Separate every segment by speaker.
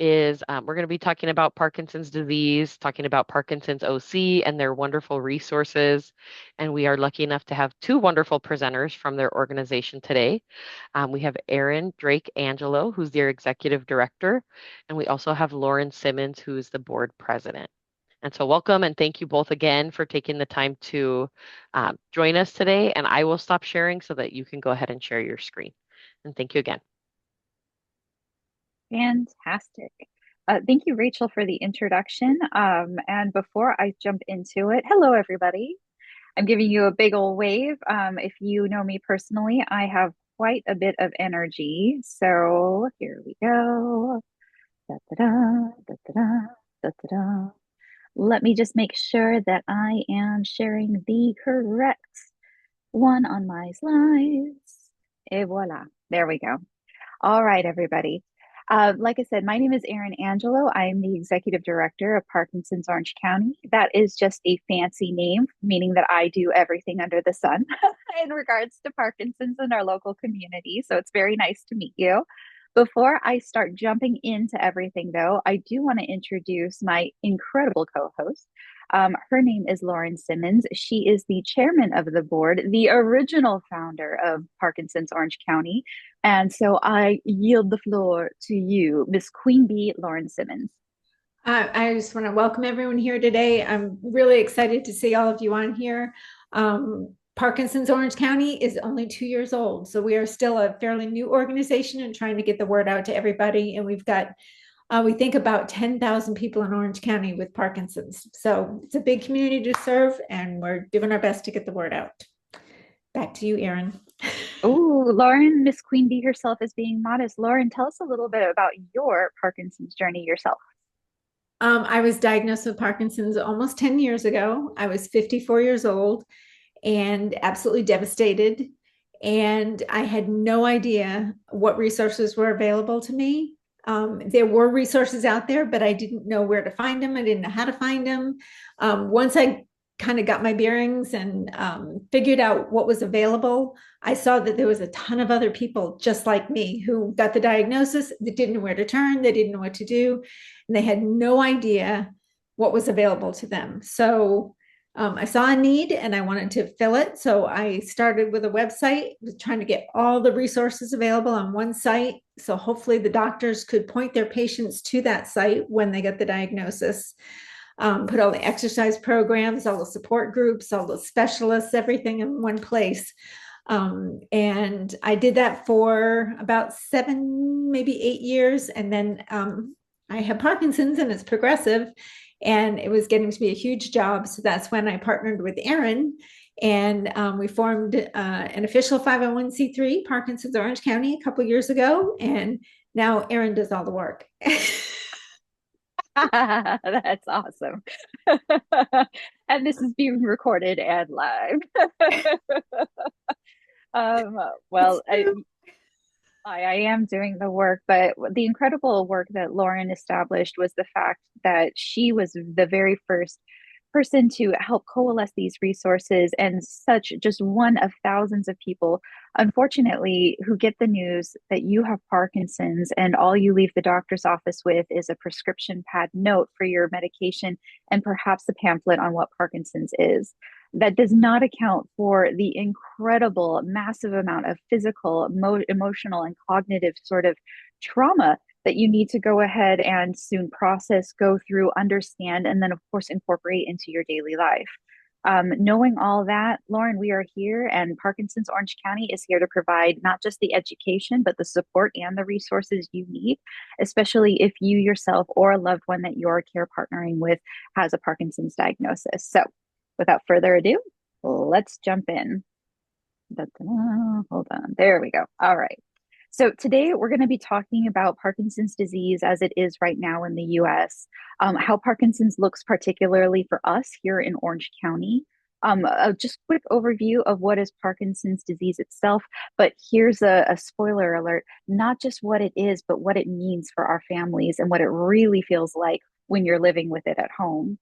Speaker 1: is we're going to be talking about Parkinson's disease, talking about Parkinson's OC and their wonderful resources. And we are lucky enough to have two wonderful presenters from their organization today. We have Erin Drake Angelo, who's their executive director, and we also have Lauren Simmons, who is the board president. And so, welcome and thank you both again for taking the time to join us today. And I will stop sharing so that you can go ahead and share your screen. And thank you again.
Speaker 2: Fantastic. Thank you, Rachel, for the introduction. And before I jump into it, hello, everybody. I'm giving you a big old wave. If you know me personally, I have quite a bit of energy. So here we go. Da, da, da, da, da, da, da, da, da. Let me just make sure that I am sharing the correct one on my slides. Et voila. There we go. All right, everybody. Like I said, my name is Erin Angelo. I'm the executive director of Parkinson's Orange County. That is just a fancy name, meaning that I do everything under the sun in regards to Parkinson's in our local community. So it's very nice to meet you. Before I start jumping into everything, though, I do want to introduce my incredible co host. Her name is Lauren Simmons. She is the chairman of the board, the original founder of Parkinson's Orange County. And so I yield the floor to you, Miss Queen Bee Lauren Simmons.
Speaker 3: I just want to welcome everyone here today. I'm really excited to see all of you on here. Parkinson's Orange County is only 2 years old, so we are still a fairly new organization and trying to get the word out to everybody. And we've got, we think about 10,000 people in Orange County with Parkinson's. So it's a big community to serve, and we're doing our best to get the word out. Back to you, Erin.
Speaker 2: Oh, Lauren, Miss Queen Bee herself is being modest. Lauren, tell us a little bit about your Parkinson's journey yourself.
Speaker 3: I was diagnosed with Parkinson's almost 10 years ago. I was 54 years old and absolutely devastated. And I had no idea what resources were available to me. There were resources out there, but I didn't know where to find them. I didn't know how to find them. Once I kind of got my bearings and figured out what was available, I saw that there was a ton of other people just like me who got the diagnosis, that didn't know where to turn, they didn't know what to do, and they had no idea what was available to them. So I saw a need and I wanted to fill it. So I started with a website, trying to get all the resources available on one site. So hopefully the doctors could point their patients to that site when they get the diagnosis. Put all the exercise programs, all the support groups, all the specialists, everything in one place. And I did that for about 7, maybe 8 years. And then I have Parkinson's and it's progressive. And it was getting to be a huge job. So that's when I partnered with Erin and we formed an official 501c3, Parkinson's Orange County, a couple years ago. And now Erin does all the work.
Speaker 2: That's awesome. And this is being recorded and live. um, well, I am doing the work, but the incredible work that Lauren established was the fact that she was the very first person to help coalesce these resources and such just one of thousands of people, unfortunately, who get the news that you have Parkinson's and all you leave the doctor's office with is a prescription pad note for your medication and perhaps a pamphlet on what Parkinson's is. That does not account for the incredible, massive amount of physical, emotional, and cognitive sort of trauma that you need to go ahead and soon process, go through, understand, and then, of course, incorporate into your daily life. Knowing all that, Lauren, we are here, and Parkinson's Orange County is here to provide not just the education, but the support and the resources you need, especially if you yourself or a loved one that you're care partnering with has a Parkinson's diagnosis. So, without further ado, let's jump in. Hold on. There we go. All right. So today we're going to be talking about Parkinson's disease as it is right now in the US, how Parkinson's looks particularly for us here in Orange County. Just quick overview of what is Parkinson's disease itself, but here's a spoiler alert, not just what it is, but what it means for our families and what it really feels like when you're living with it at home.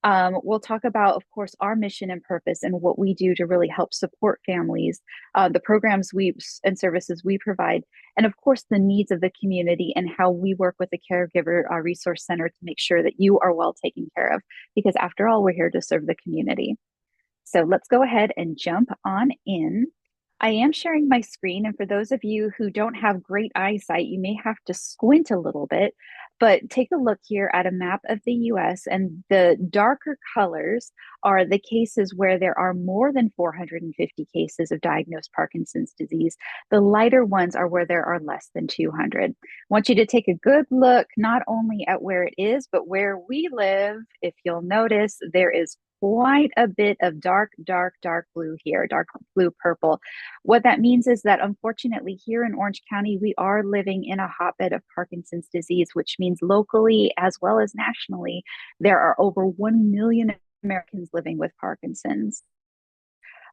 Speaker 2: We'll talk about, of course, our mission and purpose and what we do to really help support families, the programs we and services we provide, and of course, the needs of the community and how we work with the Caregiver Resource Center to make sure that you are well taken care of. Because after all, we're here to serve the community. So let's go ahead and jump on in. I am sharing my screen, and for those of you who don't have great eyesight, you may have to squint a little bit, but take a look here at a map of the US, and the darker colors are the cases where there are more than 450 cases of diagnosed Parkinson's disease. The lighter ones are where there are less than 200. I want you to take a good look, not only at where it is, but where we live. If you'll notice, there is quite a bit of dark, dark, dark blue here, dark blue purple. What that means is that unfortunately here in Orange County, we are living in a hotbed of Parkinson's disease, which means locally as well as nationally, there are over 1 million Americans living with Parkinson's.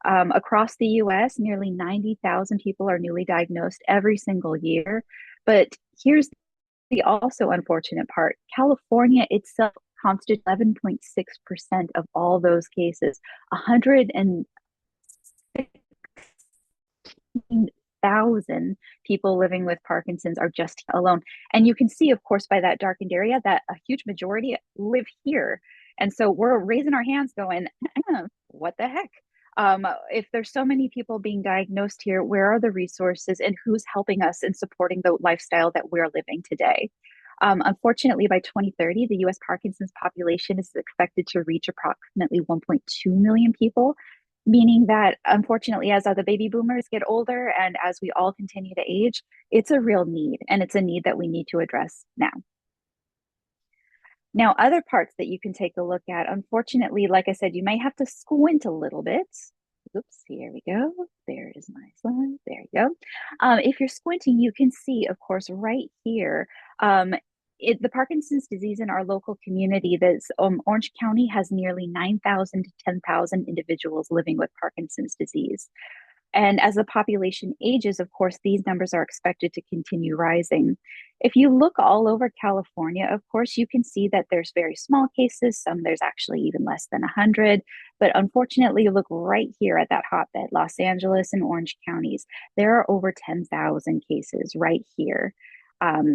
Speaker 2: Across the US, nearly 90,000 people are newly diagnosed every single year. But here's the also unfortunate part. California itself constitutes 11.6% of all those cases. 106,000 people living with Parkinson's are just alone. And you can see, of course, by that darkened area that a huge majority live here. And so we're raising our hands going, what the heck? If there's so many people being diagnosed here, where are the resources and who's helping us in supporting the lifestyle that we're living today? Unfortunately, by 2030, the US Parkinson's population is expected to reach approximately 1.2 million people, meaning that unfortunately, as the baby boomers get older and as we all continue to age, it's a real need, and it's a need that we need to address now. Now, other parts that you can take a look at, unfortunately, like I said, you may have to squint a little bit. Oops, here we go. There is my slide. There you go. If you're squinting, you can see, of course, right here, the Parkinson's disease in our local community. That's Orange County has nearly 9,000 to 10,000 individuals living with Parkinson's disease. And as the population ages, of course, these numbers are expected to continue rising. If you look all over California, of course, you can see that there's very small cases. Some there's actually even less than 100. But unfortunately, you look right here at that hotbed, Los Angeles and Orange counties. There are over 10,000 cases right here.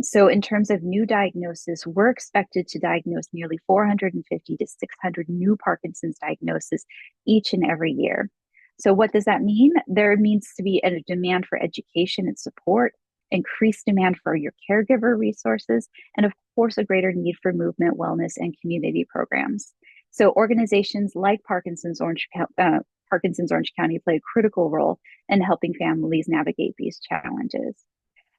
Speaker 2: So in terms of new diagnosis, we're expected to diagnose nearly 450 to 600 new Parkinson's diagnoses each and every year. So what does that mean? There needs to be a demand for education and support, increased demand for your caregiver resources, and of course, a greater need for movement, wellness, and community programs. So organizations like Parkinson's Orange County play a critical role in helping families navigate these challenges.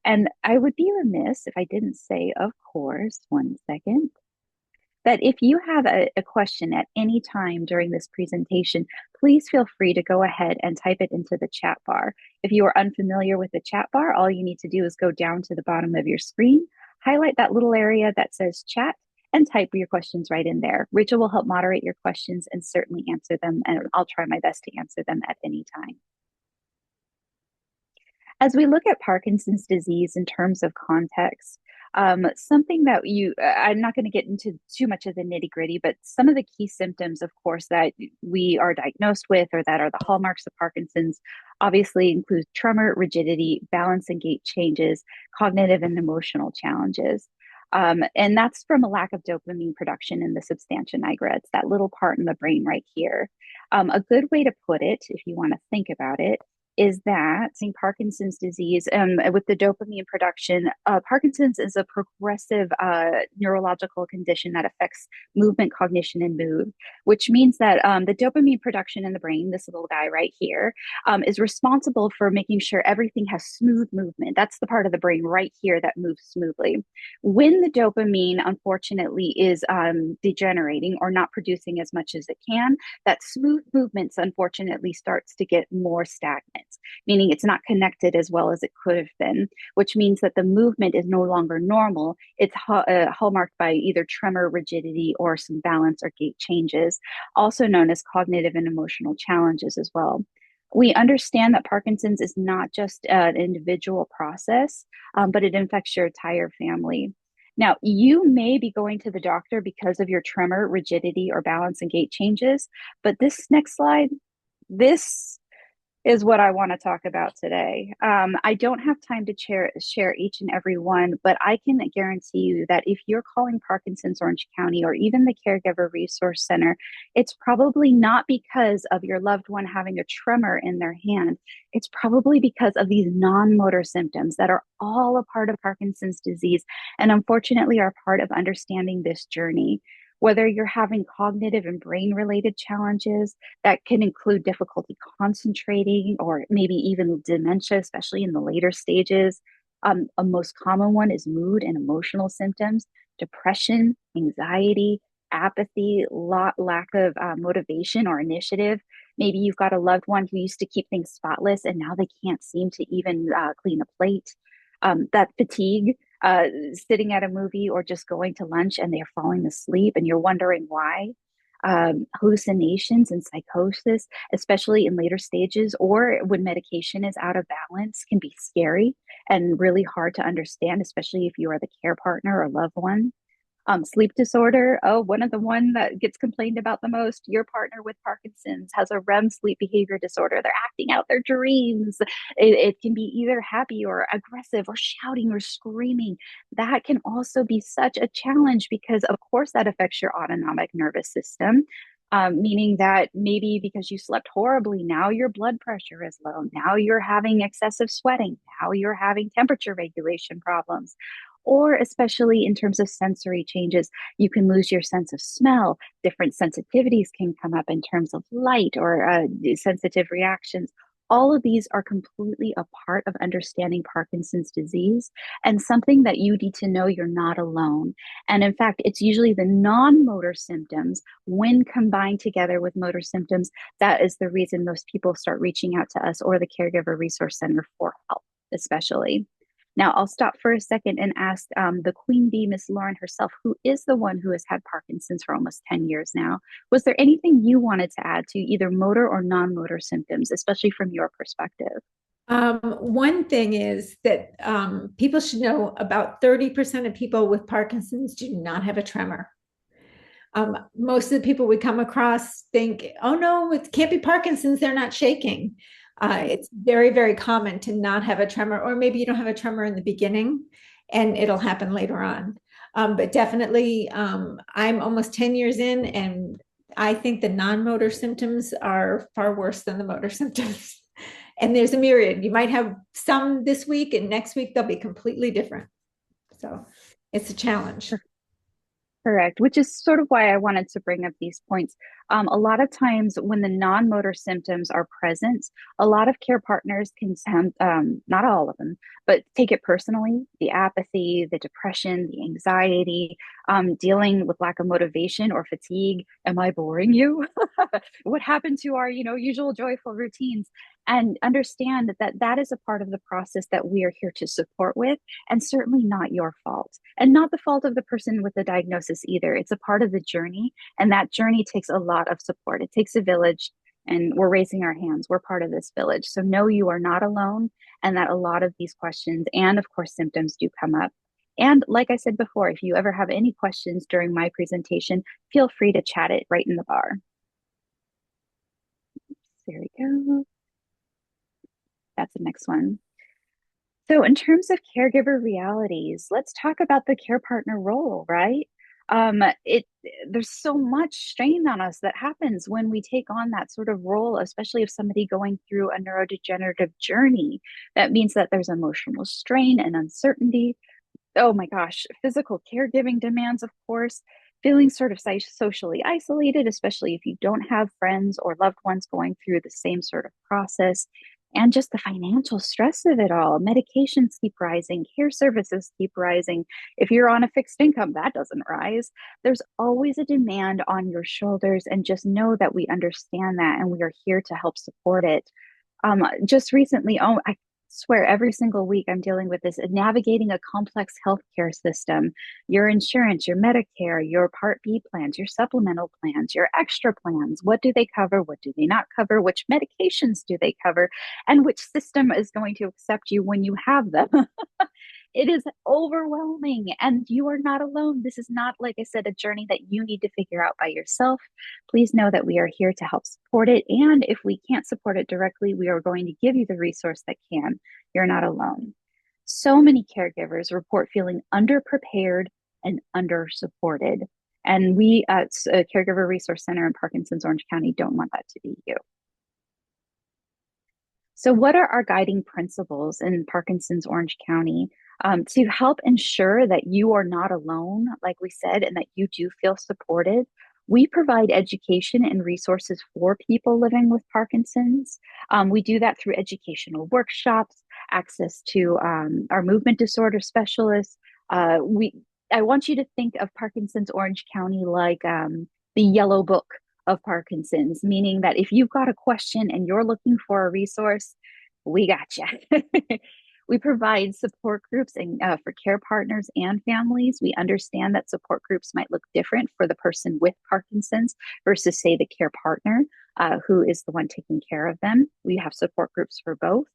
Speaker 2: And I would be remiss if I didn't say, of course, one second, that if you have a question at any time during this presentation, please feel free to go ahead and type it into the chat bar. If you are unfamiliar with the chat bar, all you need to do is go down to the bottom of your screen, highlight that little area that says chat, and type your questions right in there. Rachel will help moderate your questions and certainly answer them, and I'll try my best to answer them at any time. As we look at Parkinson's disease in terms of context, something that I'm not going to get into too much of the nitty gritty, but some of the key symptoms, of course, that we are diagnosed with or that are the hallmarks of Parkinson's obviously include tremor, rigidity, balance and gait changes, cognitive and emotional challenges. And that's from a lack of dopamine production in the substantia nigra. It's that little part in the brain right here. A good way to put it, if you want to think about it, is that in Parkinson's disease, with the dopamine production, Parkinson's is a progressive neurological condition that affects movement, cognition, and mood, which means that the dopamine production in the brain, this little guy right here, is responsible for making sure everything has smooth movement. That's the part of the brain right here that moves smoothly. When the dopamine, unfortunately, is degenerating or not producing as much as it can, that smooth movements, unfortunately, starts to get more stagnant, meaning it's not connected as well as it could have been, which means that the movement is no longer normal. It's hallmarked by either tremor, rigidity, or some balance or gait changes, also known as cognitive and emotional challenges as well. We understand that Parkinson's is not just an individual process, but it infects your entire family. Now, you may be going to the doctor because of your tremor, rigidity, or balance and gait changes, but this next slide, this is what I want to talk about today. I don't have time to share each and every one, but I can guarantee you that if you're calling Parkinson's Orange County or even the Caregiver Resource Center, it's probably not because of your loved one having a tremor in their hand. It's probably because of these non-motor symptoms that are all a part of Parkinson's disease and unfortunately are part of understanding this journey. Whether you're having cognitive and brain related challenges, that can include difficulty concentrating or maybe even dementia, especially in the later stages. A most common one is mood and emotional symptoms, depression, anxiety, apathy, lack of motivation or initiative. Maybe you've got a loved one who used to keep things spotless and now they can't seem to even clean a plate. That fatigue, sitting at a movie or just going to lunch and they're falling asleep and you're wondering why. Hallucinations and psychosis, especially in later stages or when medication is out of balance, can be scary and really hard to understand, especially if you are the care partner or loved one. Sleep disorder. Oh, one of the one that gets complained about the most. Your partner with Parkinson's has a REM sleep behavior disorder. They're acting out their dreams. It can be either happy or aggressive or shouting or screaming. That can also be such a challenge because, of course, that affects your autonomic nervous system. Meaning that maybe because you slept horribly, now your blood pressure is low. Now you're having excessive sweating. Now you're having temperature regulation problems or especially in terms of sensory changes, you can lose your sense of smell. Different sensitivities can come up in terms of light or sensitive reactions. All of these are completely a part of understanding Parkinson's disease and something that you need to know you're not alone. And in fact, it's usually the non motor symptoms, when combined together with motor symptoms, that is the reason most people start reaching out to us or the Caregiver Resource Center for help, especially. Now, I'll stop for a second and ask the Queen Bee, Miss Lauren herself, who is the one who has had Parkinson's for almost 10 years now. Was there anything you wanted to add to either motor or non-motor symptoms, especially from your perspective?
Speaker 3: One thing is that people should know about 30% of people with Parkinson's do not have a tremor. Most of the people we come across think, oh no, it can't be Parkinson's, they're not shaking. It's very, very common to not have a tremor, or maybe you don't have a tremor in the beginning and it'll happen later on. But definitely, I'm almost 10 years in, and I think the non-motor symptoms are far worse than the motor symptoms. And there's a myriad. You might have some this week, and next week they'll be completely different. So it's a challenge.
Speaker 2: Correct, which is sort of why I wanted to bring up these points. A lot of times when the non-motor symptoms are present, a lot of care partners can sound, not all of them, but take it personally, the apathy, the depression, the anxiety, dealing with lack of motivation or fatigue. Am I boring you? What happened to our, usual joyful routines? And understand that that is a part of the process that we are here to support with, and certainly not your fault, and not the fault of the person with the diagnosis either. It's a part of the journey, and that journey takes a lot of support. It takes a village, and we're raising our hands. We're part of this village. So know you are not alone, and that a lot of these questions and, of course, symptoms do come up. And like I said before, if you ever have any questions during my presentation, feel free to chat it right in the bar. There we go. That's the next one. So, in terms of caregiver realities, let's talk about the care partner role, right? It There's so much strain on us that happens when we take on that sort of role, especially if somebody going through a neurodegenerative journey. That means that there's emotional strain and uncertainty. Oh my gosh, physical caregiving demands, of course, feeling sort of socially isolated, especially if you don't have friends or loved ones going through the same sort of process, and just the financial stress of it all. Medications keep rising, care services keep rising. If you're on a fixed income, that doesn't rise. There's always a demand on your shoulders, and just know that we understand that and we are here to help support it. Just recently, oh, I swear every single week I'm dealing with this, navigating a complex healthcare system, your insurance, your Medicare, your Part B plans, your supplemental plans, your extra plans. What do they cover? What do they not cover? Which medications do they cover? And which system is going to accept you when you have them? It is overwhelming, and you are not alone. This is not, like I said, a journey that you need to figure out by yourself. Please know that we are here to help support it. And if we can't support it directly, we are going to give you the resource that can. You're not alone. So many caregivers report feeling underprepared and under-supported. And we at a Caregiver Resource Center in Parkinson's Orange County don't want that to be you. So, what are our guiding principles in Parkinson's Orange County to help ensure that you are not alone, like we said, and that you do feel supported? We provide education and resources for people living with Parkinson's. We do that through educational workshops, access to our movement disorder specialists. I want you to think of Parkinson's Orange County like the yellow book of Parkinson's, meaning that if you've got a question and you're looking for a resource, we got you. We provide support groups and for care partners and families. We understand that support groups might look different for the person with Parkinson's versus, say, the care partner who is the one taking care of them. We have support groups for both.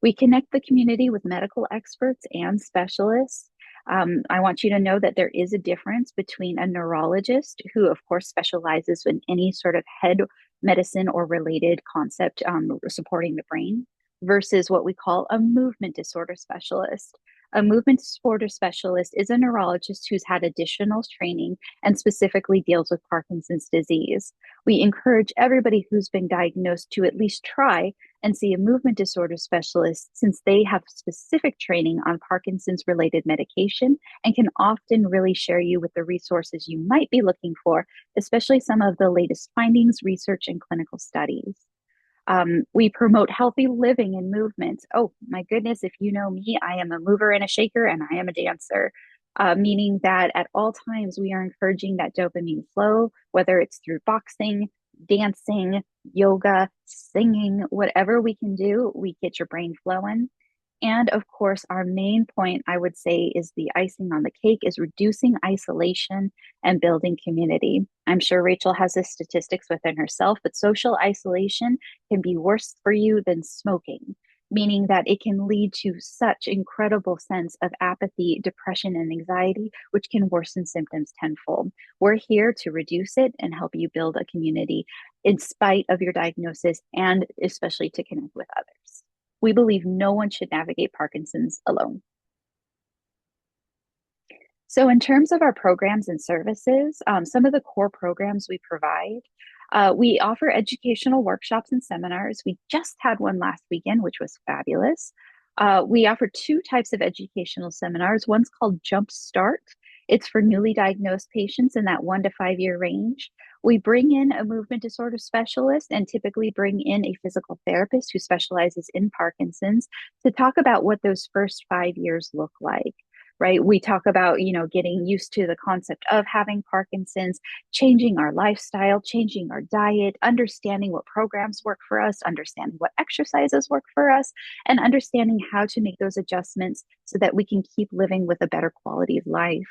Speaker 2: We connect the community with medical experts and specialists. I want you to know that there is a difference between a neurologist, who, of course, specializes in any sort of head medicine or related concept supporting the brain, versus what we call a movement disorder specialist. A movement disorder specialist is a neurologist who's had additional training and specifically deals with Parkinson's disease. We encourage everybody who's been diagnosed to at least try and see a movement disorder specialist, since they have specific training on Parkinson's related medication and can often really share you with the resources you might be looking for, especially some of the latest findings, research, and clinical studies. We promote healthy living and movement. Oh my goodness, if you know me, I am a mover and a shaker, and I am a dancer, meaning that at all times we are encouraging that dopamine flow, whether it's through boxing, dancing, yoga, singing, whatever we can do, we get your brain flowing. And of course, our main point, I would say, is the icing on the cake is reducing isolation and building community. I'm sure Rachel has the statistics within herself, but social isolation can be worse for you than smoking, meaning that it can lead to such incredible sense of apathy, depression, and anxiety, which can worsen symptoms tenfold. We're here to reduce it and help you build a community in spite of your diagnosis, and especially to connect with others. We believe no one should navigate Parkinson's alone. So in terms of our programs and services, some of the core programs we provide, we offer educational workshops and seminars. We just had one last weekend, which was fabulous. We offer two types of educational seminars. One's called Jump Start. It's for newly diagnosed patients in that 1 to 5 year range. We bring in a movement disorder specialist and typically bring in a physical therapist who specializes in Parkinson's to talk about what those first 5 years look like. Right? We talk about, getting used to the concept of having Parkinson's, changing our lifestyle, changing our diet, understanding what programs work for us, understanding what exercises work for us, and understanding how to make those adjustments so that we can keep living with a better quality of life.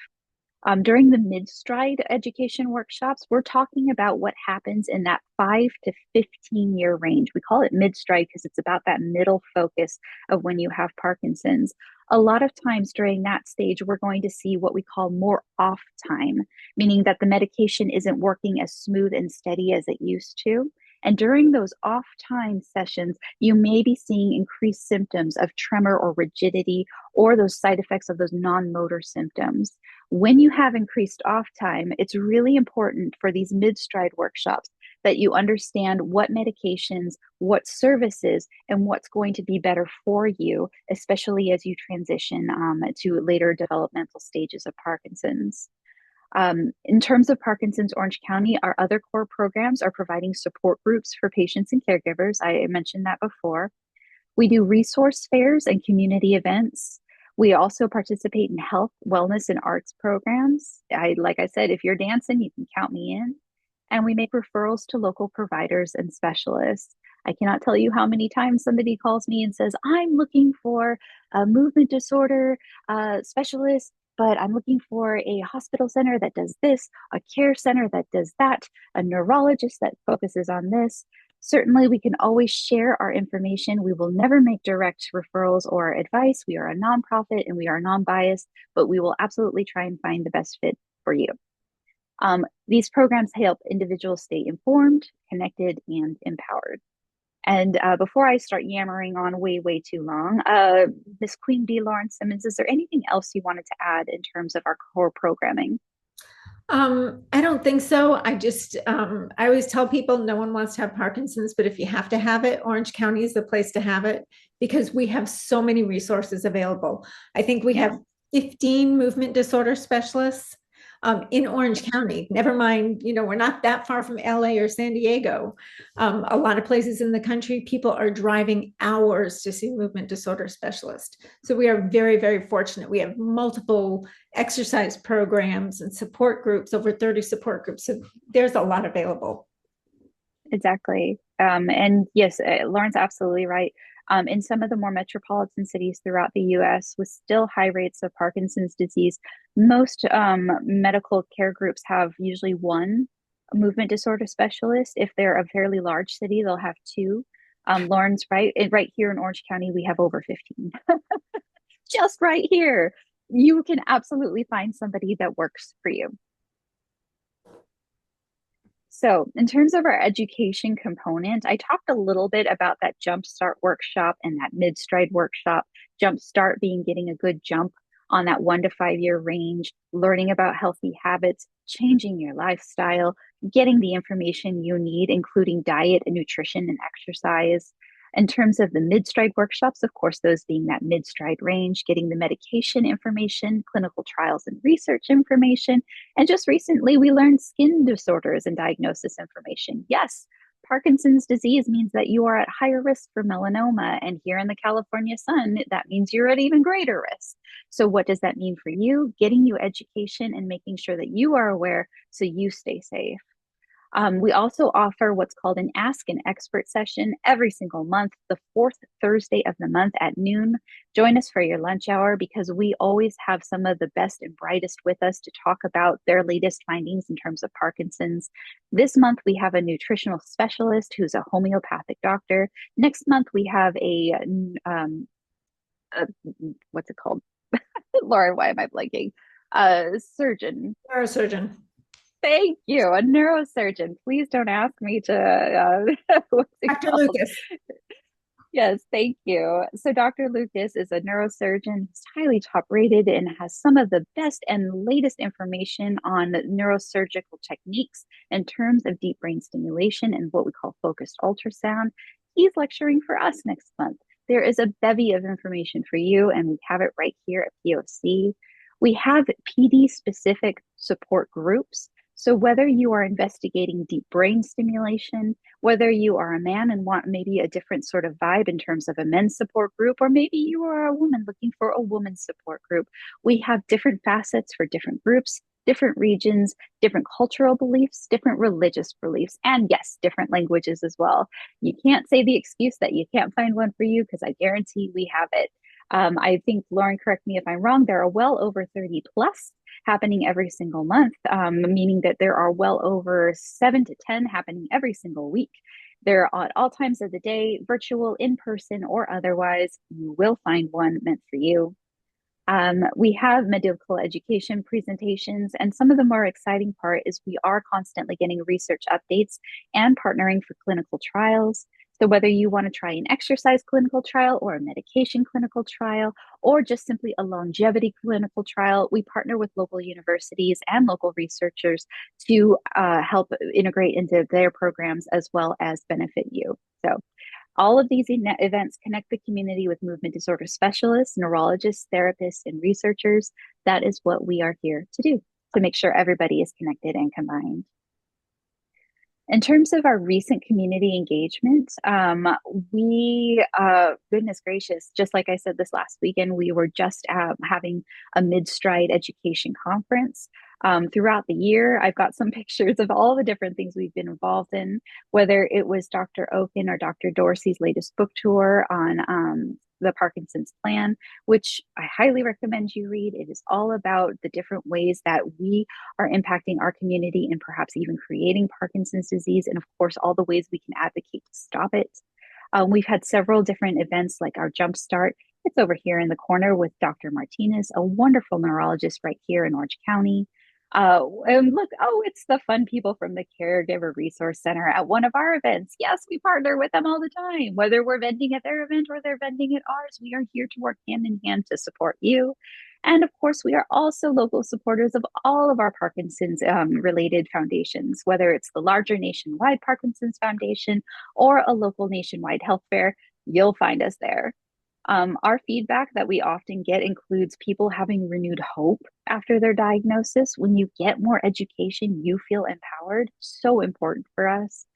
Speaker 2: During the mid-stride education workshops, we're talking about what happens in that 5 to 15 year range. We call it mid-stride because it's about that middle focus of when you have Parkinson's. A lot of times during that stage, we're going to see what we call more off time, meaning that the medication isn't working as smooth and steady as it used to. And during those off time sessions, you may be seeing increased symptoms of tremor or rigidity, or those side effects of those non-motor symptoms. When you have increased off time, it's really important for these mid-stride workshops that you understand what medications, what services, and what's going to be better for you, especially as you transition to later developmental stages of Parkinson's. In terms of Parkinson's Orange County, our other core programs are providing support groups for patients and caregivers. I mentioned that before. We do resource fairs and community events. We also participate in health, wellness, and arts programs. Like I said, if you're dancing, you can count me in. And we make referrals to local providers and specialists. I cannot tell you how many times somebody calls me and says, I'm looking for a movement disorder specialist, but I'm looking for a hospital center that does this, a care center that does that, a neurologist that focuses on this. Certainly, we can always share our information. We will never make direct referrals or advice. We are a nonprofit and we are non-biased, but we will absolutely try and find the best fit for you. These programs help individuals stay informed, connected, and empowered. And before I start yammering on way too long, Miss Queen Bee Lawrence Simmons, is there anything else you wanted to add in terms of our core programming?
Speaker 3: I don't think so. I always tell people no one wants to have Parkinson's, but if you have to have it, Orange County is the place to have it because we have so many resources available. I think we
Speaker 2: Yeah.
Speaker 3: have 15 movement disorder specialists in Orange County. Never mind, we're not that far from LA or San Diego. A lot of places in the country, people are driving hours to see movement disorder specialists. So we are very fortunate. We have multiple exercise programs and support groups, over 30 support groups. So there's a lot available.
Speaker 2: Exactly. And yes, Lauren's absolutely right. In some of the more metropolitan cities throughout the US, with still high rates of Parkinson's disease, most medical care groups have usually one movement disorder specialist. If they're a fairly large city, they'll have two. Lauren's right. Right here in Orange County, we have over 15. Just right here. You can absolutely find somebody that works for you. So, in terms of our education component, I talked a little bit about that Jumpstart workshop and that Mid-Stride workshop. Jumpstart being getting a good jump on that 1 to 5 year range, learning about healthy habits, changing your lifestyle, getting the information you need, including diet and nutrition and exercise. In terms of the Mid-Stride workshops, of course, those being that Mid-Stride range, getting the medication information, clinical trials and research information, and just recently, we learned skin disorders and diagnosis information. Yes, Parkinson's disease means that you are at higher risk for melanoma. And here in the California sun, that means you're at even greater risk. So, what does that mean for you? Getting you education and making sure that you are aware so you stay safe. We also offer what's called an Ask an Expert session every single month, the fourth Thursday of the month at noon. Join us for your lunch hour because we always have some of the best and brightest with us to talk about their latest findings in terms of Parkinson's. This month, we have a nutritional specialist who's a homeopathic doctor. Next month, we have what's it called? Lauren, why am I blanking? Surgeon.
Speaker 3: Neurosurgeon.
Speaker 2: Thank you. A neurosurgeon. Please don't ask me to, what's it
Speaker 3: Dr.
Speaker 2: called?
Speaker 3: Lucas.
Speaker 2: Yes, thank you. So Dr. Lucas is a neurosurgeon who's highly top rated and has some of the best and latest information on neurosurgical techniques in terms of deep brain stimulation and what we call focused ultrasound. He's lecturing for us next month. There is a bevy of information for you, and we have it right here at POC. We have PD specific support groups. So whether you are investigating deep brain stimulation, whether you are a man and want maybe a different sort of vibe in terms of a men's support group, or maybe you are a woman looking for a woman's support group, we have different facets for different groups, different regions, different cultural beliefs, different religious beliefs, and yes, different languages as well. You can't say the excuse that you can't find one for you because I guarantee we have it. I think, Lauren, correct me if I'm wrong, there are well over 30 plus happening every single month, meaning that there are well over 7 to 10 happening every single week. They're at all times of the day, virtual, in person, or otherwise. You will find one meant for you. We have medical education presentations, and some of the more exciting part is we are constantly getting research updates and partnering for clinical trials. So whether you want to try an exercise clinical trial or a medication clinical trial, or just simply a longevity clinical trial, we partner with local universities and local researchers to help integrate into their programs as well as benefit you. So all of these events connect the community with movement disorder specialists, neurologists, therapists, and researchers. That is what we are here to do, to make sure everybody is connected and combined. In terms of our recent community engagement, goodness gracious, just like I said this last weekend, we were just having a Mid-Stride education conference. Throughout the year, I've got some pictures of all the different things we've been involved in, whether it was Dr. Oken or Dr. Dorsey's latest book tour on the Parkinson's Plan, which I highly recommend you read. It is all about the different ways that we are impacting our community and perhaps even creating Parkinson's disease, and of course, all the ways we can advocate to stop it. We've had several different events like our Jumpstart. It's over here in the corner with Dr. Martinez, a wonderful neurologist right here in Orange County. And look, oh, it's the fun people from the Caregiver Resource Center at one of our events. Yes, we partner with them all the time. Whether we're vending at their event or they're vending at ours, we are here to work hand in hand to support you. And of course, we are also local supporters of all of our Parkinson's related foundations, whether it's the larger nationwide Parkinson's Foundation or a local nationwide health fair, you'll find us there. Our feedback that we often get includes people having renewed hope after their diagnosis. When you get more education, you feel empowered. So important for us.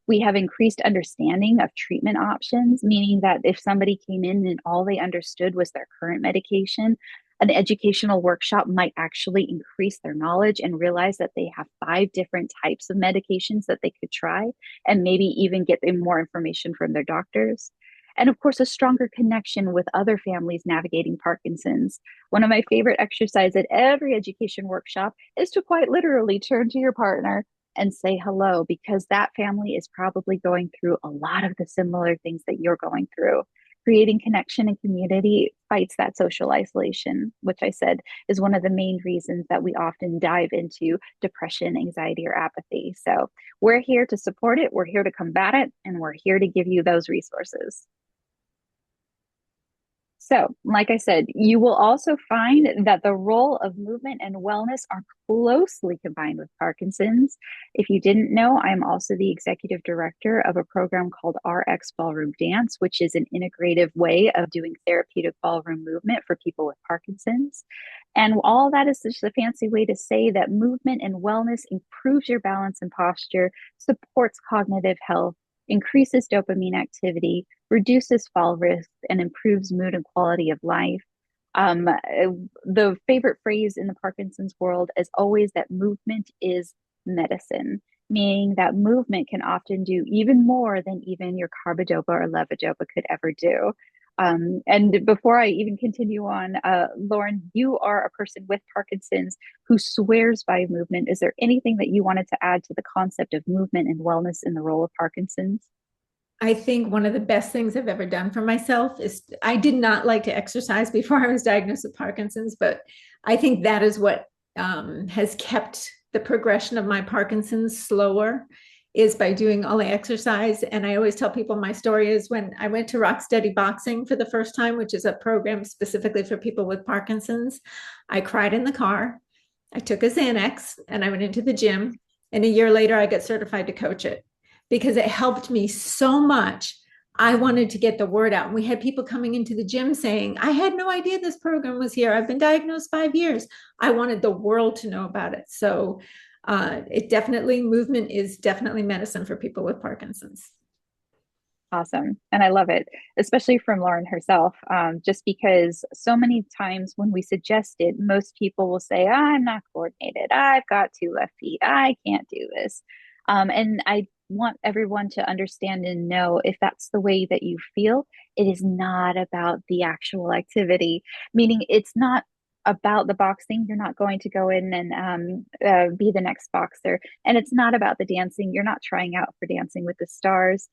Speaker 2: We have increased understanding of treatment options, meaning that if somebody came in and all they understood was their current medication, an educational workshop might actually increase their knowledge and realize that they have 5 different types of medications that they could try, and maybe even get them more information from their doctors. And of course, a stronger connection with other families navigating Parkinson's. One of my favorite exercises at every education workshop is to quite literally turn to your partner and say hello, because that family is probably going through a lot of the similar things that you're going through. Creating connection and community fights that social isolation, which I said is one of the main reasons that we often dive into depression, anxiety, or apathy. So we're here to support it, we're here to combat it, and we're here to give you those resources. So, like I said, you will also find that the role of movement and wellness are closely combined with Parkinson's. If you didn't know, I'm also the executive director of a program called RX Ballroom Dance, which is an integrative way of doing therapeutic ballroom movement for people with Parkinson's. And all that is just a fancy way to say that movement and wellness improves your balance and posture, supports cognitive health, increases dopamine activity, reduces fall risk, and improves mood and quality of life. The favorite phrase in the Parkinson's world is always that movement is medicine, meaning that movement can often do even more than even your carbidopa or levodopa could ever do. And before I even continue on, Lauren, you are a person with Parkinson's who swears by movement. Is there anything that you wanted to add to the concept of movement and wellness in the role of Parkinson's?
Speaker 3: I think one of the best things I've ever done for myself is I did not like to exercise before I was diagnosed with Parkinson's, but I think that is what has kept the progression of my Parkinson's slower, is by doing only exercise. And I always tell people my story is when I went to Rock Steady Boxing for the first time, which is a program specifically for people with Parkinson's. I cried in the car. I took a Xanax and I went into the gym. And a year later, I got certified to coach it because it helped me so much. I wanted to get the word out. And we had people coming into the gym saying, I had no idea this program was here. I've been diagnosed 5 years. I wanted the world to know about it. So movement is definitely medicine for people with Parkinson's.
Speaker 2: Awesome. And I love it, especially from Lauren herself, just because so many times when we suggest it, most people will say, I'm not coordinated. I've got 2 left feet. I can't do this. And I want everyone to understand and know, if that's the way that you feel, it is not about the actual activity, meaning it's not about the boxing. You're not going to go in and be the next boxer. And it's not about the dancing. You're not trying out for Dancing with the Stars.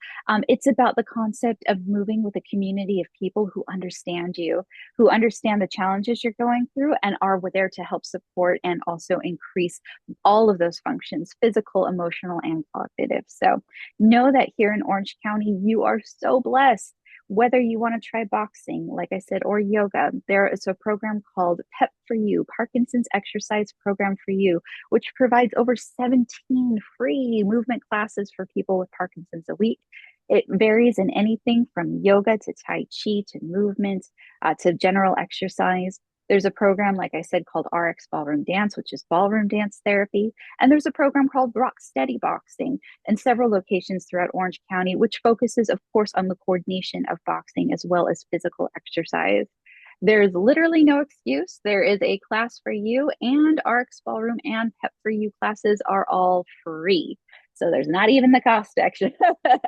Speaker 2: It's about the concept of moving with a community of people who understand you, who understand the challenges you're going through and are there to help support and also increase all of those functions, physical, emotional, and cognitive. So know that here in Orange County, you are so blessed. Whether you want to try boxing, like I said, or yoga, there is a program called PEP for You, Parkinson's Exercise Program for You, which provides over 17 free movement classes for people with Parkinson's a week. It varies in anything from yoga to Tai Chi to movement to general exercise. There's a program, like I said, called RX Ballroom Dance, which is ballroom dance therapy. And there's a program called Rock Steady Boxing in several locations throughout Orange County, which focuses, of course, on the coordination of boxing as well as physical exercise. There's literally no excuse. There is a class for you, and RX Ballroom and PEP for You classes are all free. So there's not even the cost action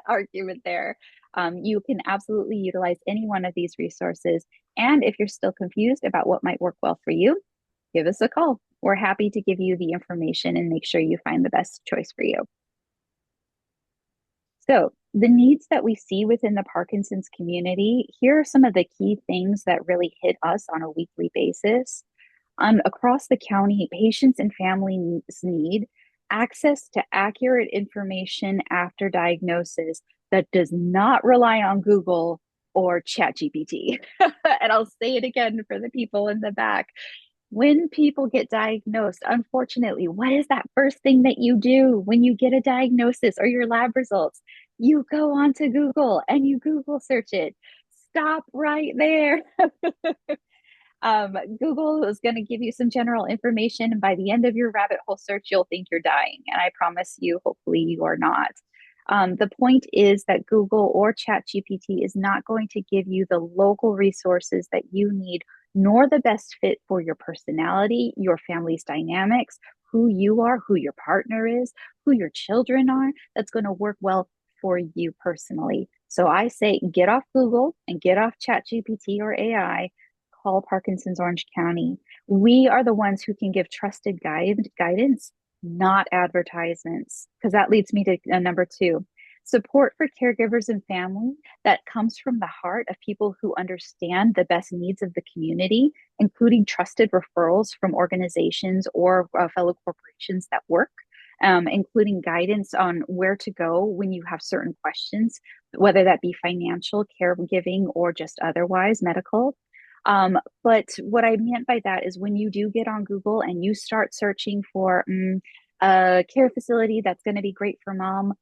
Speaker 2: argument there. You can absolutely utilize any one of these resources. And if you're still confused about what might work well for you, give us a call. We're happy to give you the information and make sure you find the best choice for you. So, the needs that we see within the Parkinson's community, here are some of the key things that really hit us on a weekly basis. Across the county, patients and families need access to accurate information after diagnosis that does not rely on Google or ChatGPT. And I'll say it again for the people in the back. When people get diagnosed, unfortunately, what is that first thing that you do when you get a diagnosis or your lab results? You go onto Google and you Google search it. Stop right there. Google is going to give you some general information, and by the end of your rabbit hole search, you'll think you're dying. And I promise you, hopefully, you are not. The point is that Google or ChatGPT is not going to give you the local resources that you need, nor the best fit for your personality, your family's dynamics, who you are, who your partner is, who your children are. That's going to work well for you personally. So I say get off Google and get off ChatGPT or AI. Call Parkinson's Orange County. We are the ones who can give trusted guidance, not advertisements, because that leads me to number two. Support for caregivers and family that comes from the heart of people who understand the best needs of the community, including trusted referrals from organizations or fellow corporations that work, including guidance on where to go when you have certain questions, whether that be financial, caregiving, or just otherwise medical. But what I meant by that is when you do get on Google and you start searching for a care facility that's going to be great for mom,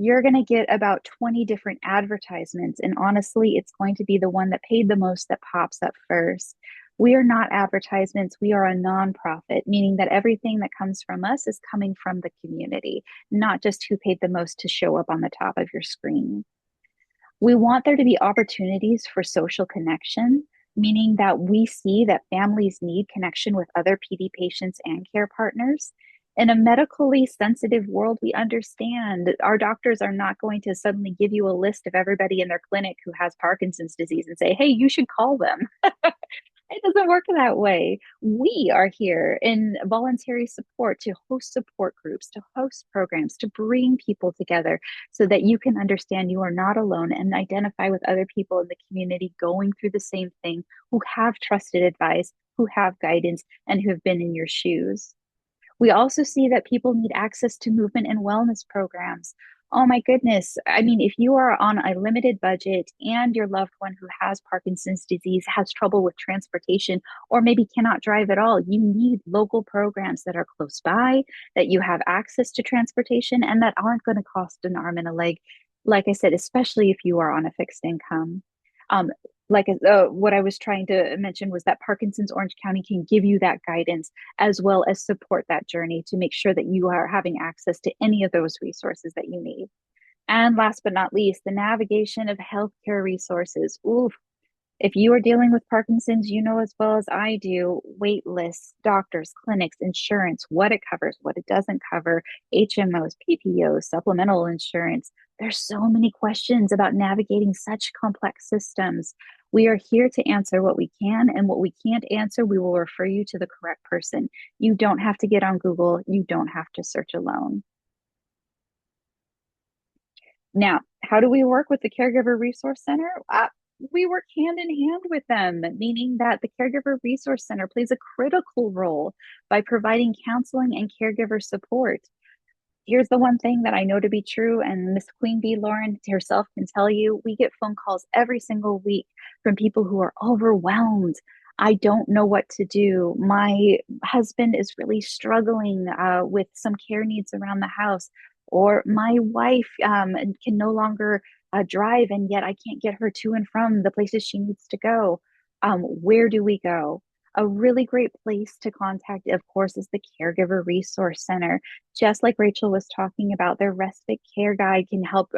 Speaker 2: you're going to get about 20 different advertisements. And honestly, it's going to be the one that paid the most that pops up first. We are not advertisements. We are a nonprofit, meaning that everything that comes from us is coming from the community, not just who paid the most to show up on the top of your screen. We want there to be opportunities for social connection, meaning that we see that families need connection with other PD patients and care partners. In a medically sensitive world, we understand that our doctors are not going to suddenly give you a list of everybody in their clinic who has Parkinson's disease and say, hey, you should call them. It doesn't work that way. We are here in voluntary support to host support groups, to host programs, to bring people together so that you can understand you are not alone and identify with other people in the community going through the same thing, who have trusted advice, who have guidance, and who have been in your shoes. We also see that people need access to movement and wellness programs. Oh my goodness. I mean, if you are on a limited budget and your loved one who has Parkinson's disease has trouble with transportation or maybe cannot drive at all, you need local programs that are close by, that you have access to transportation, and that aren't going to cost an arm and a leg. Like I said, especially if you are on a fixed income. Um, what I was trying to mention was that Parkinson's Orange County can give you that guidance as well as support that journey to make sure that you are having access to any of those resources that you need. And last but not least, the navigation of healthcare resources. Ooh, if you are dealing with Parkinson's, you know as well as I do, wait lists, doctors, clinics, insurance, what it covers, what it doesn't cover, HMOs, PPOs, supplemental insurance. There's so many questions about navigating such complex systems. We are here to answer what we can, and what we can't answer, we will refer you to the correct person. You don't have to get on Google. You don't have to search alone. Now, how do we work with the Caregiver Resource Center? We work hand in hand with them, meaning that the Caregiver Resource Center plays a critical role by providing counseling and caregiver support. Here's the one thing that I know to be true, and Miss Queen Bee Lauren herself can tell you, we get phone calls every single week from people who are overwhelmed. I don't know what to do. My husband is really struggling with some care needs around the house, or my wife can no longer drive, and yet I can't get her to and from the places she needs to go. Where do we go? A really great place to contact, of course, is the Caregiver Resource Center. Just like Rachel was talking about, their respite care guide can help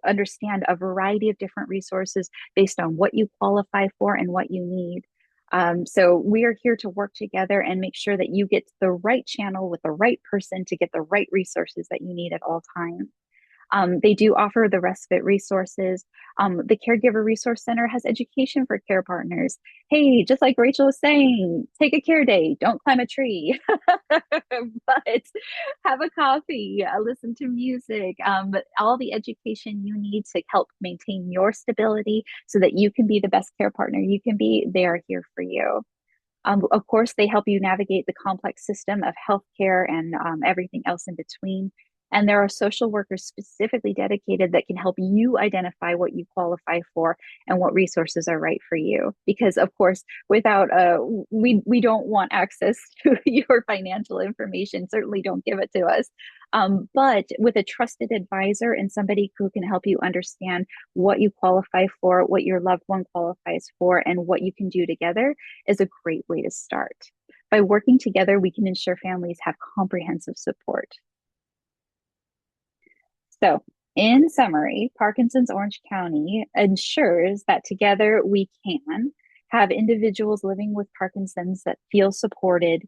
Speaker 2: understand a variety of different resources based on what you qualify for and what you need. So we are here to work together and make sure that you get the right channel with the right person to get the right resources that you need at all times. They do offer the respite resources. The Caregiver Resource Center has education for care partners. Hey, just like Rachel was saying, take a care day, don't climb a tree, but have a coffee, listen to music, all the education you need to help maintain your stability so that you can be the best care partner you can be. They are here for you. Of course, they help you navigate the complex system of healthcare and everything else in between. And there are social workers specifically dedicated that can help you identify what you qualify for and what resources are right for you. Because, of course, without we don't want access to your financial information. Certainly, don't give it to us. But with a trusted advisor and somebody who can help you understand what you qualify for, what your loved one qualifies for, and what you can do together is a great way to start. By working together, we can ensure families have comprehensive support. So, in summary, Parkinson's Orange County ensures that together we can have individuals living with Parkinson's that feel supported,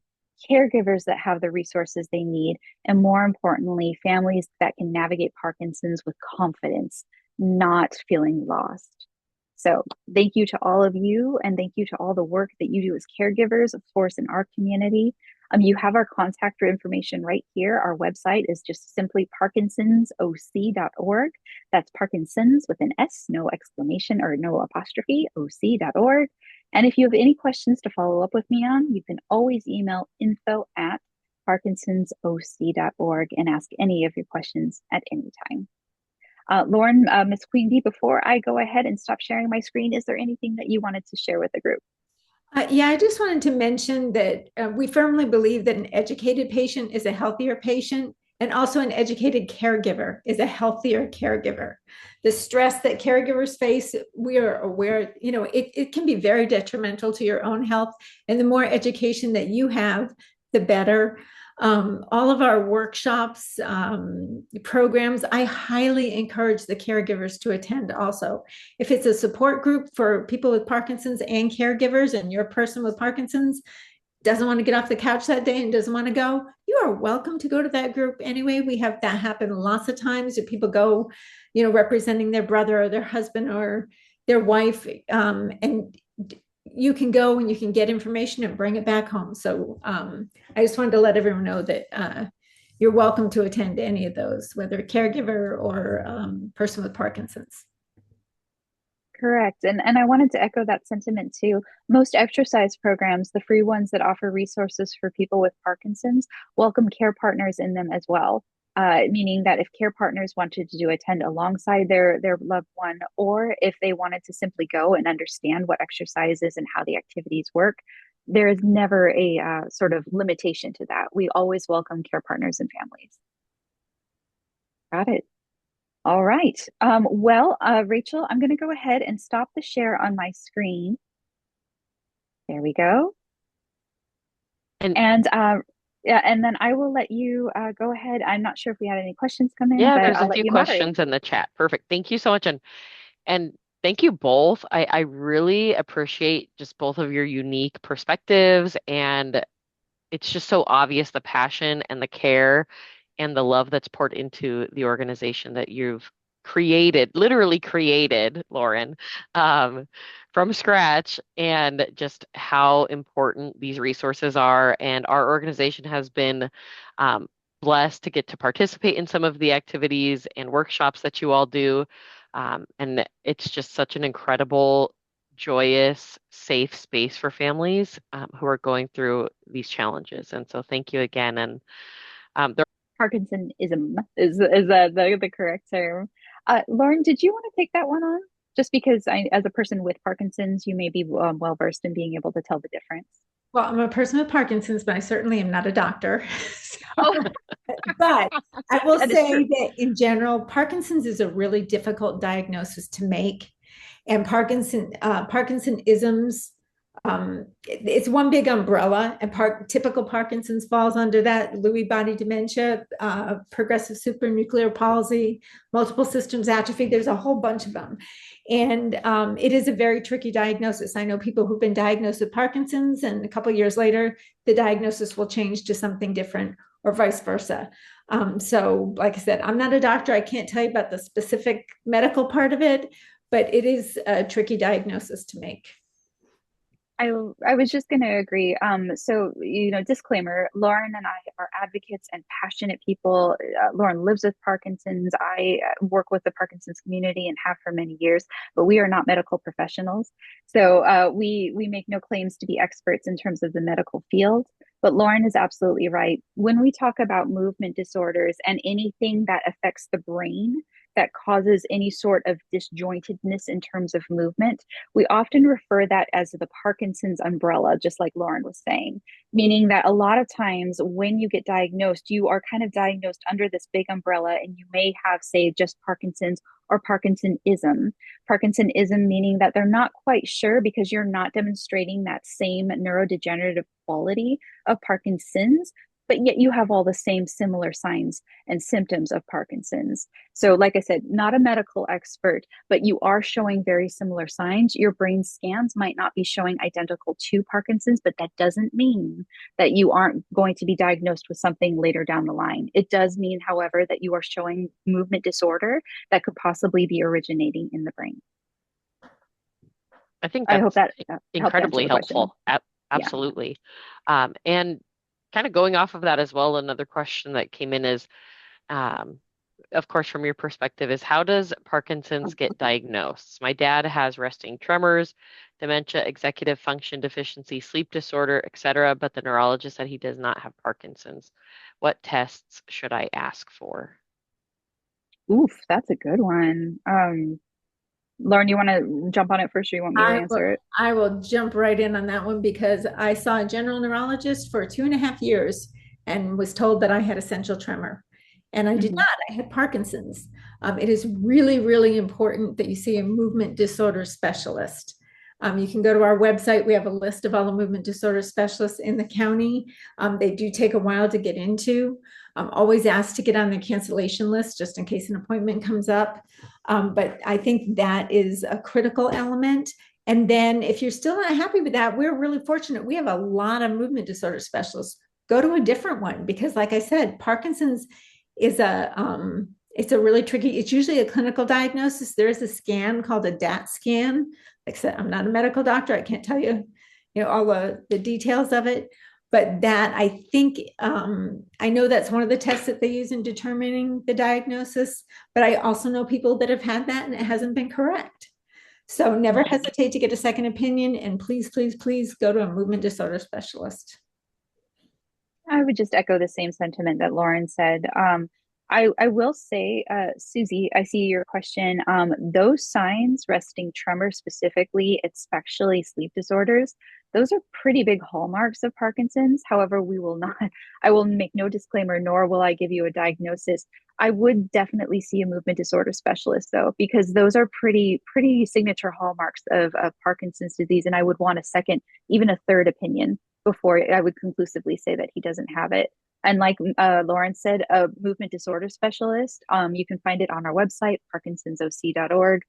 Speaker 2: caregivers that have the resources they need, and more importantly, families that can navigate Parkinson's with confidence, not feeling lost. So thank you to all of you, and thank you to all the work that you do as caregivers, of course, in our community. You have our contact information right here. Our website is just simply parkinsonsoc.org. That's Parkinson's with an S, no exclamation or no apostrophe, oc.org. And if you have any questions to follow up with me on, you can always email info@parkinsonsoc.org and ask any of your questions at any time. Lauren, Ms. Queen Bee, before I go ahead and stop sharing my screen, is there anything that you wanted to share with the group?
Speaker 3: Yeah, I just wanted to mention that we firmly believe that an educated patient is a healthier patient, and also an educated caregiver is a healthier caregiver. The stress that caregivers face, we are aware, it can be very detrimental to your own health. And the more education that you have, the better. All of our workshops, programs, I highly encourage the caregivers to attend also. If it's a support group for people with Parkinson's and caregivers, and you're a person with Parkinson's doesn't want to get off the couch that day and doesn't want to go, you are welcome to go to that group anyway. We have that happen lots of times that people go, representing their brother or their husband or their wife. And you can go and you can get information and bring it back home. So I just wanted to let everyone know that you're welcome to attend any of those, whether a caregiver or person with Parkinson's.
Speaker 2: Correct. And I wanted to echo that sentiment too. Most exercise programs, the free ones that offer resources for people with Parkinson's, welcome care partners in them as well. Meaning that if care partners wanted to attend alongside their loved one, or if they wanted to simply go and understand what exercises and how the activities work, there is never a sort of limitation to that. We always welcome care partners and families. Got it. All right. Rachel, I'm going to go ahead and stop the share on my screen. There we go. Yeah, and then I will let you go ahead. I'm not sure if we had any questions come in,
Speaker 1: Yeah,
Speaker 2: but
Speaker 1: there's
Speaker 2: I'll
Speaker 1: a
Speaker 2: let
Speaker 1: few
Speaker 2: you moderate.
Speaker 1: questions in the chat. Perfect. Thank you so much. And thank you both. I really appreciate just both of your unique perspectives, and it's just so obvious the passion and the care and the love that's poured into the organization that you've created, literally created, Lauren, from scratch, and just how important these resources are. And our organization has been blessed to get to participate in some of the activities and workshops that you all do. And it's just such an incredible, joyous, safe space for families who are going through these challenges. And so thank you again. And
Speaker 2: Parkinsonism is the correct term. Lauren, did you want to take that one on? Just because as a person with Parkinson's, you may be well versed in being able to tell the difference.
Speaker 3: Well, I'm a person with Parkinson's, but I certainly am not a doctor.
Speaker 2: Oh.
Speaker 3: But I will say that in general, Parkinson's is a really difficult diagnosis to make. And Parkinsonisms, it's one big umbrella, and typical Parkinson's falls under that: Lewy body dementia, progressive supranuclear palsy, multiple systems atrophy. There's a whole bunch of them. And it is a very tricky diagnosis. I know people who've been diagnosed with Parkinson's, and a couple of years later, the diagnosis will change to something different. or vice versa. So, like I said, I'm not a doctor. I can't tell you about the specific medical part of it, but it is a tricky diagnosis to make.
Speaker 2: I was just going to agree. So, disclaimer, Lauren and I are advocates and passionate people. Lauren lives with Parkinson's. I work with the Parkinson's community and have for many years, but we are not medical professionals. So, we make no claims to be experts in terms of the medical field. But Lauren is absolutely right. When we talk about movement disorders and anything that affects the brain, that causes any sort of disjointedness in terms of movement, we often refer that as the Parkinson's umbrella, just like Lauren was saying, meaning that a lot of times when you get diagnosed, you are kind of diagnosed under this big umbrella and you may have, say, just Parkinson's or Parkinsonism. Parkinsonism meaning that they're not quite sure because you're not demonstrating that same neurodegenerative quality of Parkinson's, but yet you have all the same similar signs and symptoms of Parkinson's. So, like I said, not a medical expert, but you are showing very similar signs. Your brain scans might not be showing identical to Parkinson's, but that doesn't mean that you aren't going to be diagnosed with something later down the line. It does mean, however, that you are showing movement disorder that could possibly be originating in the brain.
Speaker 1: I think
Speaker 2: I hope
Speaker 1: that's
Speaker 2: that helped answer
Speaker 1: incredibly
Speaker 2: the question.
Speaker 1: helpful.
Speaker 2: Yeah.
Speaker 1: Absolutely. And kind of going off of that as well, another question that came in is, um, of course, from your perspective, is how does Parkinson's get diagnosed? My dad has resting tremors, dementia, executive function deficiency, sleep disorder, etc., but the neurologist said he does not have Parkinson's. What tests should I ask for?
Speaker 2: Oof, that's a good one. Lauren, you want to jump on it first, or you want me to
Speaker 3: I will,
Speaker 2: answer it?
Speaker 3: I will jump right in on that one because I saw a general neurologist for 2.5 years and was told that I had essential tremor. And I did
Speaker 2: Mm-hmm.
Speaker 3: not. I had Parkinson's. It is really, really important that you see a movement disorder specialist. You can go to our website. We have a list of all the movement disorder specialists in the county. They do take a while to get into. Always asked to get on their cancellation list just in case an appointment comes up. But I think that is a critical element. And then if you're still not happy with that, we're really fortunate. We have a lot of movement disorder specialists. Go to a different one because, like I said, Parkinson's is it's a really tricky, it's usually a clinical diagnosis. There is a scan called a DAT scan. Like I said, I'm not a medical doctor. I can't tell you, all the details of it. But that I think I know that's one of the tests that they use in determining the diagnosis. But I also know people that have had that and it hasn't been correct. So never hesitate to get a second opinion, and please, please, please go to a movement disorder specialist.
Speaker 2: I would just echo the same sentiment that Lauren said. I will say, Susie, I see your question. Those signs, resting tremor specifically, especially sleep disorders, those are pretty big hallmarks of Parkinson's. However, we will not, I will make no disclaimer, nor will I give you a diagnosis. I would definitely see a movement disorder specialist though, because those are pretty signature hallmarks of Parkinson's disease. And I would want a second, even a third opinion before I would conclusively say that he doesn't have it. And like Lauren said, a movement disorder specialist, you can find it on our website, parkinsonsoc.org.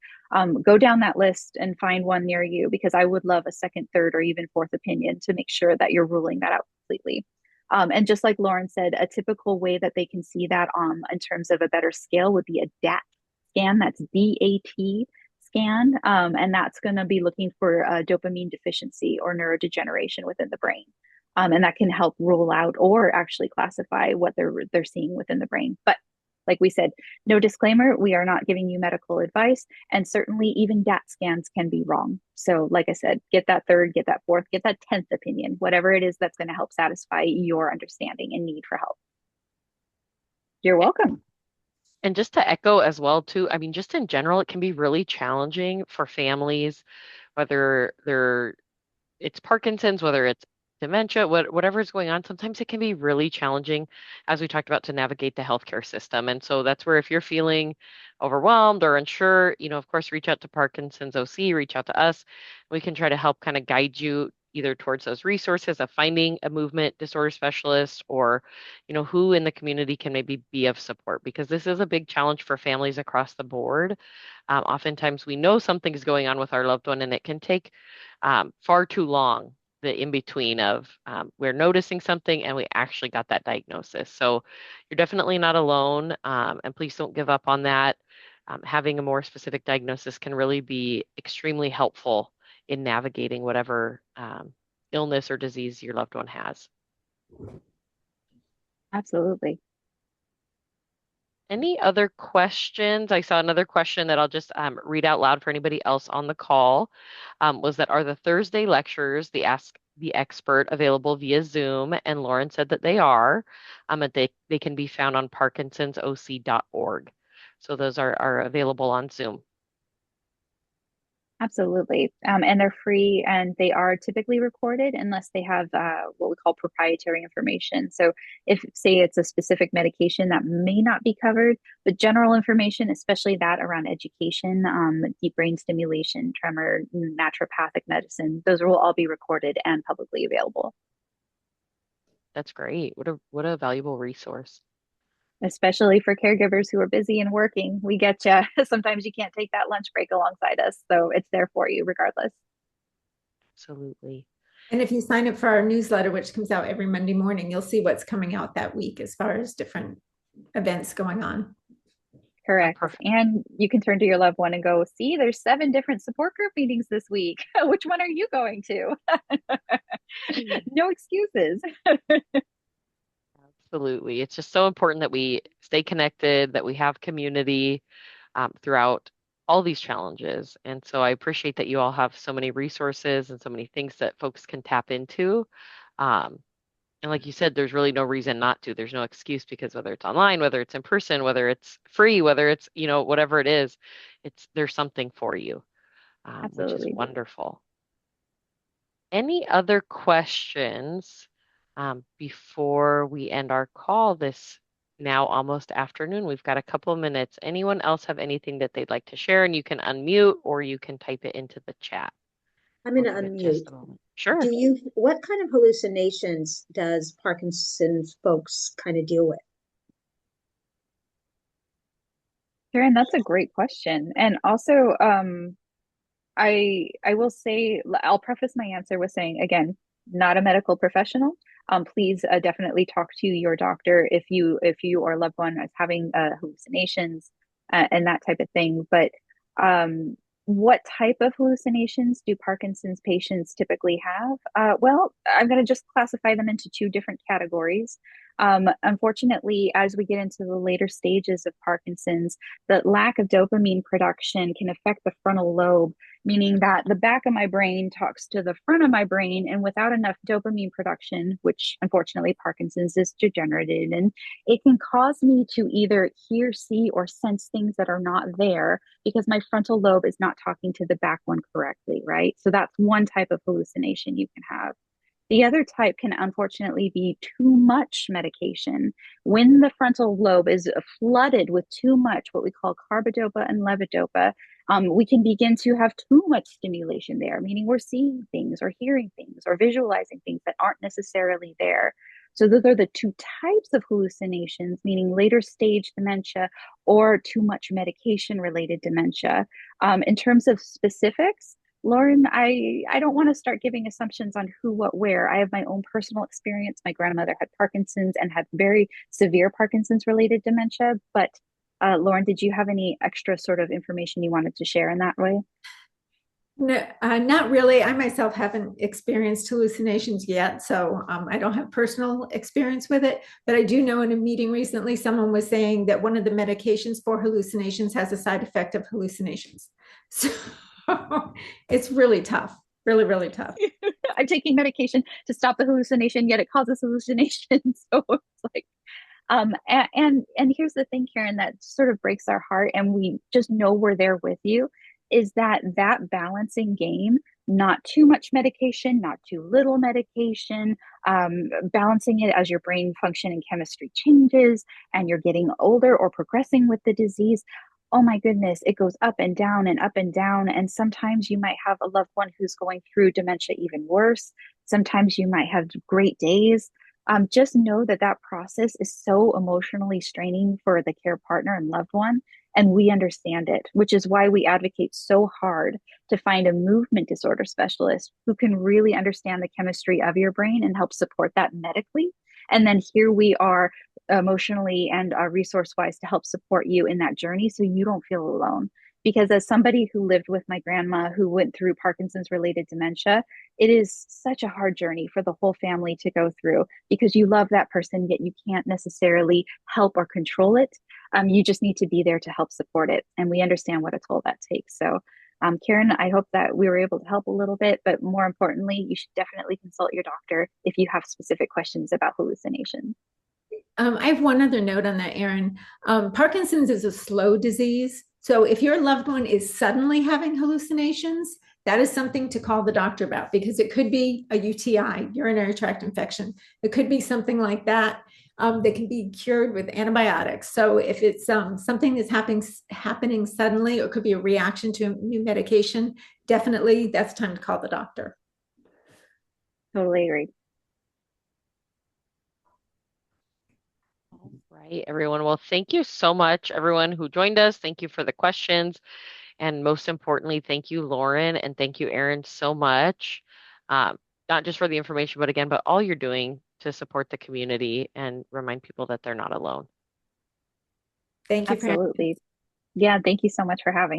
Speaker 2: Go down that list and find one near you because I would love a second, third, or even fourth opinion to make sure that you're ruling that out completely. And just like Lauren said, a typical way that they can see that in terms of a better scale would be a DAT scan. That's DAT scan. And that's going to be looking for dopamine deficiency or neurodegeneration within the brain. And that can help rule out or actually classify what they're seeing within the brain. But like we said, no disclaimer, we are not giving you medical advice. And certainly even DAT scans can be wrong. So like I said, get that third, get that fourth, get that 10th opinion, whatever it is that's going to help satisfy your understanding and need for help. You're welcome.
Speaker 1: And just to echo as well, too, I mean, just in general, it can be really challenging for families, whether it's Parkinson's, whether it's dementia, whatever's going on. Sometimes it can be really challenging, as we talked about, to navigate the healthcare system. And so that's where if you're feeling overwhelmed or unsure, of course, reach out to Parkinson's OC, reach out to us. We can try to help kind of guide you either towards those resources of finding a movement disorder specialist or, who in the community can maybe be of support because this is a big challenge for families across the board. Oftentimes we know something is going on with our loved one and it can take far too long the in between of we're noticing something and we actually got that diagnosis. So you're definitely not alone, and please don't give up on that. Having a more specific diagnosis can really be extremely helpful in navigating whatever illness or disease your loved one has.
Speaker 2: Absolutely.
Speaker 1: Any other questions? I saw another question that I'll just read out loud for anybody else on the call. Was that are the Thursday lectures, the Ask the Expert, available via Zoom? And Lauren said that they are, and they can be found on parkinsonsoc.org. So those are available on Zoom.
Speaker 2: Absolutely. And they're free and they are typically recorded unless they have what we call proprietary information. So, if, say, it's a specific medication that may not be covered, but general information, especially that around education, deep brain stimulation, tremor, naturopathic medicine, those will all be recorded and publicly available.
Speaker 1: That's great. What a valuable resource.
Speaker 2: Especially for caregivers who are busy and working. We get you. Sometimes you can't take that lunch break alongside us. So it's there for you regardless.
Speaker 1: Absolutely.
Speaker 3: And if you sign up for our newsletter, which comes out every Monday morning, you'll see what's coming out that week as far as different events going on.
Speaker 2: Correct.
Speaker 1: Perfect.
Speaker 2: And you can turn to your loved one and go, see, there's 7 different support group meetings this week. Which one are you going to? No excuses.
Speaker 1: Absolutely. It's just so important that we stay connected, that we have community throughout all these challenges. And so I appreciate that you all have so many resources and so many things that folks can tap into. Um, and like you said, there's really no reason not to. There's no excuse because whether it's online, whether it's in person, whether it's free, whether it's, whatever it is, there's something for you, which is
Speaker 2: Absolutely.
Speaker 1: wonderful. Any other questions before we end our call this now almost afternoon? We've got a couple of minutes. Anyone else have anything that they'd like to share? And you can unmute or you can type it into the chat.
Speaker 4: I'm going to
Speaker 1: Give it just
Speaker 4: unmute.
Speaker 1: a moment. Sure.
Speaker 4: What kind of hallucinations does Parkinson's folks kind of deal with?
Speaker 2: Karen, that's a great question. And also, I will say, I'll preface my answer with saying, again, not a medical professional. Please definitely talk to your doctor if you or loved one is having hallucinations and that type of thing. But what type of hallucinations do Parkinson's patients typically have? Well, I'm going to just classify them into 2 different categories. Unfortunately, as we get into the later stages of Parkinson's, the lack of dopamine production can affect the frontal lobe, meaning that the back of my brain talks to the front of my brain, and without enough dopamine production, which unfortunately Parkinson's is degenerated, and it can cause me to either hear, see, or sense things that are not there because my frontal lobe is not talking to the back one correctly, right? So that's one type of hallucination you can have. The other type can unfortunately be too much medication. When the frontal lobe is flooded with too much, what we call carbidopa and levodopa, we can begin to have too much stimulation there, meaning we're seeing things or hearing things or visualizing things that aren't necessarily there. So those are the 2 types of hallucinations, meaning later stage dementia or too much medication related dementia. In terms of specifics, Lauren, I don't want to start giving assumptions on who, what, where. I have my own personal experience. My grandmother had Parkinson's and had very severe Parkinson's related dementia. But Lauren, did you have any extra sort of information you wanted to share in that way?
Speaker 3: No, not really. I myself haven't experienced hallucinations yet, so I don't have personal experience with it. But I do know in a meeting recently, someone was saying that one of the medications for hallucinations has a side effect of hallucinations. So it's really tough, really, really tough.
Speaker 2: I'm taking medication to stop the hallucination, yet it causes hallucinations. So it's like, and here's the thing, Karen, that sort of breaks our heart, and we just know we're there with you, is that balancing game, not too much medication, not too little medication, balancing it as your brain function and chemistry changes and you're getting older or progressing with the disease. Oh my goodness, it goes up and down and up and down. And sometimes you might have a loved one who's going through dementia even worse. Sometimes you might have great days. just know that that process is so emotionally straining for the care partner and loved one. And we understand it, which is why we advocate so hard to find a movement disorder specialist who can really understand the chemistry of your brain and help support that medically. And then here we are emotionally and resource wise to help support you in that journey so you don't feel alone. Because as somebody who lived with my grandma who went through Parkinson's related dementia, it is such a hard journey for the whole family to go through because you love that person, yet you can't necessarily help or control it. You just need to be there to help support it. And we understand what a toll that takes. So, Karen, I hope that we were able to help a little bit, but more importantly, you should definitely consult your doctor if you have specific questions about hallucinations.
Speaker 3: I have one other note on that, Erin. Parkinson's is a slow disease. So if your loved one is suddenly having hallucinations, that is something to call the doctor about because it could be a UTI, urinary tract infection. It could be something like that. That can be cured with antibiotics. So if it's something that's happening suddenly, or it could be a reaction to a new medication, definitely that's time to call the doctor.
Speaker 2: Totally agree.
Speaker 1: All right, everyone. Well, thank you so much, everyone who joined us. Thank you for the questions. And most importantly, thank you, Lauren, and thank you, Erin, so much. Um, Not just for the information, but again, but all you're doing to support the community and remind people that they're not alone.
Speaker 3: Thank you for
Speaker 2: Absolutely. Yeah, thank you so much for having us.